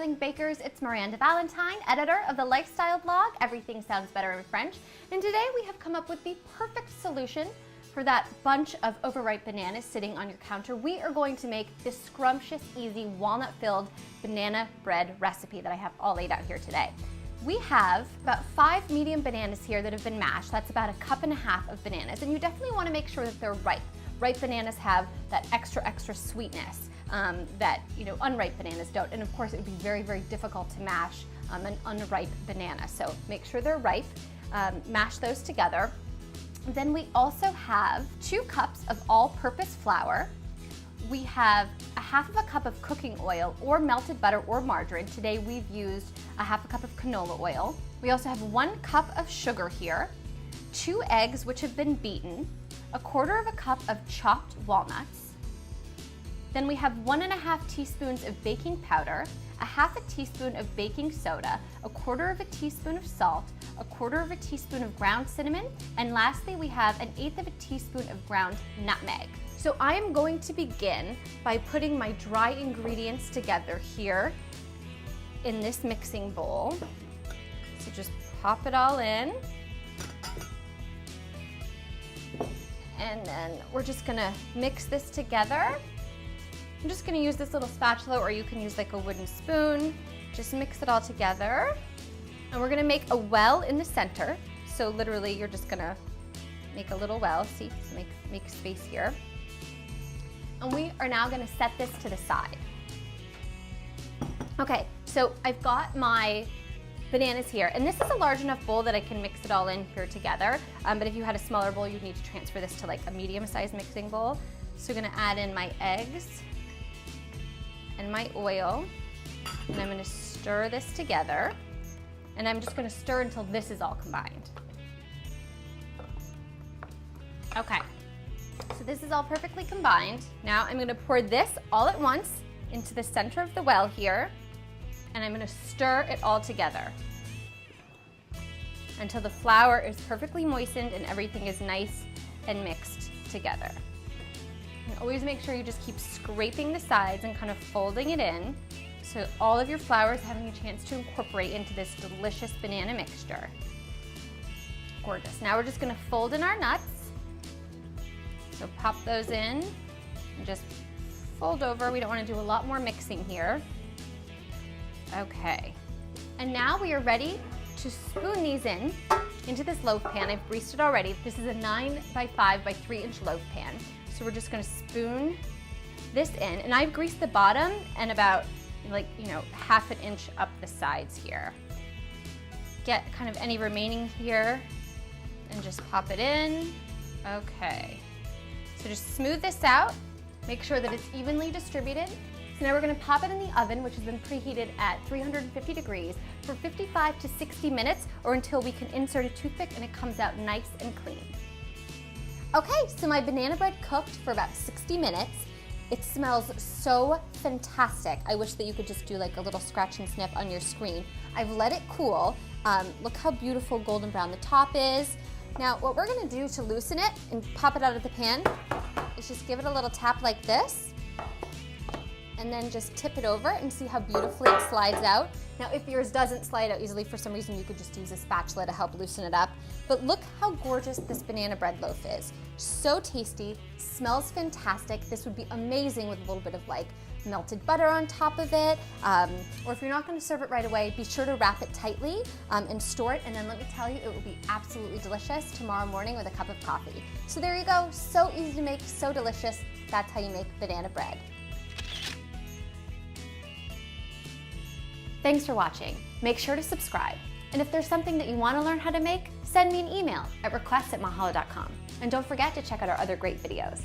Aspiring Bakers, it's Miranda Valentine, editor of the lifestyle blog, Everything Sounds Better in French. And today we have come up with the perfect solution for that bunch of overripe bananas sitting on your counter. We are going to make this scrumptious, easy, walnut-filled banana bread recipe that I have all laid out here today. We have about 5 medium bananas here that have been mashed. That's about 1.5 cups of bananas. And you definitely want to make sure that they're ripe. Ripe bananas have that extra sweetness that unripe bananas don't. And of course, it would be very, very difficult to mash an unripe banana. So make sure they're ripe. Mash those together. Then we also have 2 cups of all-purpose flour. We have 1/2 cup of cooking oil or melted butter or margarine. Today we've used 1/2 cup of canola oil. We also have 1 cup of sugar here, 2 eggs which have been beaten, 1/4 cup of chopped walnuts. Then we have 1½ teaspoons of baking powder, 1/2 teaspoon of baking soda, 1/4 teaspoon of salt, 1/4 teaspoon of ground cinnamon, and lastly we have 1/8 teaspoon of ground nutmeg. So I am going to begin by putting my dry ingredients together here in this mixing bowl. So just pop it all in. And then we're just gonna mix this together. I'm just gonna use this little spatula, or you can use like a wooden spoon. Just mix it all together. And we're gonna make a well in the center. So literally you're just gonna make a little well, see, so make space here. And we are now gonna set this to the side. Okay, so I've got my bananas here, and this is a large enough bowl that I can mix it all in here together. But if you had a smaller bowl, you'd need to transfer this to like a medium-sized mixing bowl. So I'm gonna add in my eggs and my oil, and I'm gonna stir this together. And I'm just gonna stir until this is all combined. Okay, so this is all perfectly combined. Now I'm gonna pour this all at once into the center of the well here, and I'm gonna stir it all together until the flour is perfectly moistened and everything is nice and mixed together. And always make sure you just keep scraping the sides and kind of folding it in so all of your flour is having a chance to incorporate into this delicious banana mixture. Gorgeous. Now we're just gonna fold in our nuts. So pop those in and just fold over. We don't want to do a lot more mixing here. Okay. And now we are ready to spoon these into this loaf pan. I've greased it already. This is a 9 by 5 by 3 inch loaf pan. So we're just going to spoon this in. And I've greased the bottom and about 1/2 inch up the sides here. Get kind of any remaining here and just pop it in. Okay. So just smooth this out, make sure that it's evenly distributed. So now we're gonna pop it in the oven, which has been preheated at 350 degrees for 55 to 60 minutes, or until we can insert a toothpick and it comes out nice and clean. Okay, so my banana bread cooked for about 60 minutes. It smells so fantastic. I wish that you could just do like a little scratch and sniff on your screen. I've let it cool. Look how beautiful golden brown the top is. Now, what we're gonna do to loosen it and pop it out of the pan is just give it a little tap like this, and then just tip it over and see how beautifully it slides out. Now, if yours doesn't slide out easily for some reason, you could just use a spatula to help loosen it up. But look how gorgeous this banana bread loaf is. So tasty, smells fantastic. This would be amazing with a little bit of like melted butter on top of it. Or if you're not gonna serve it right away, be sure to wrap it tightly and store it. And then let me tell you, it will be absolutely delicious tomorrow morning with a cup of coffee. So there you go, so easy to make, so delicious. That's how you make banana bread. Thanks for watching. Make sure to subscribe. And if there's something that you want to learn how to make, send me an email at requests@mahalo.com. And don't forget to check out our other great videos.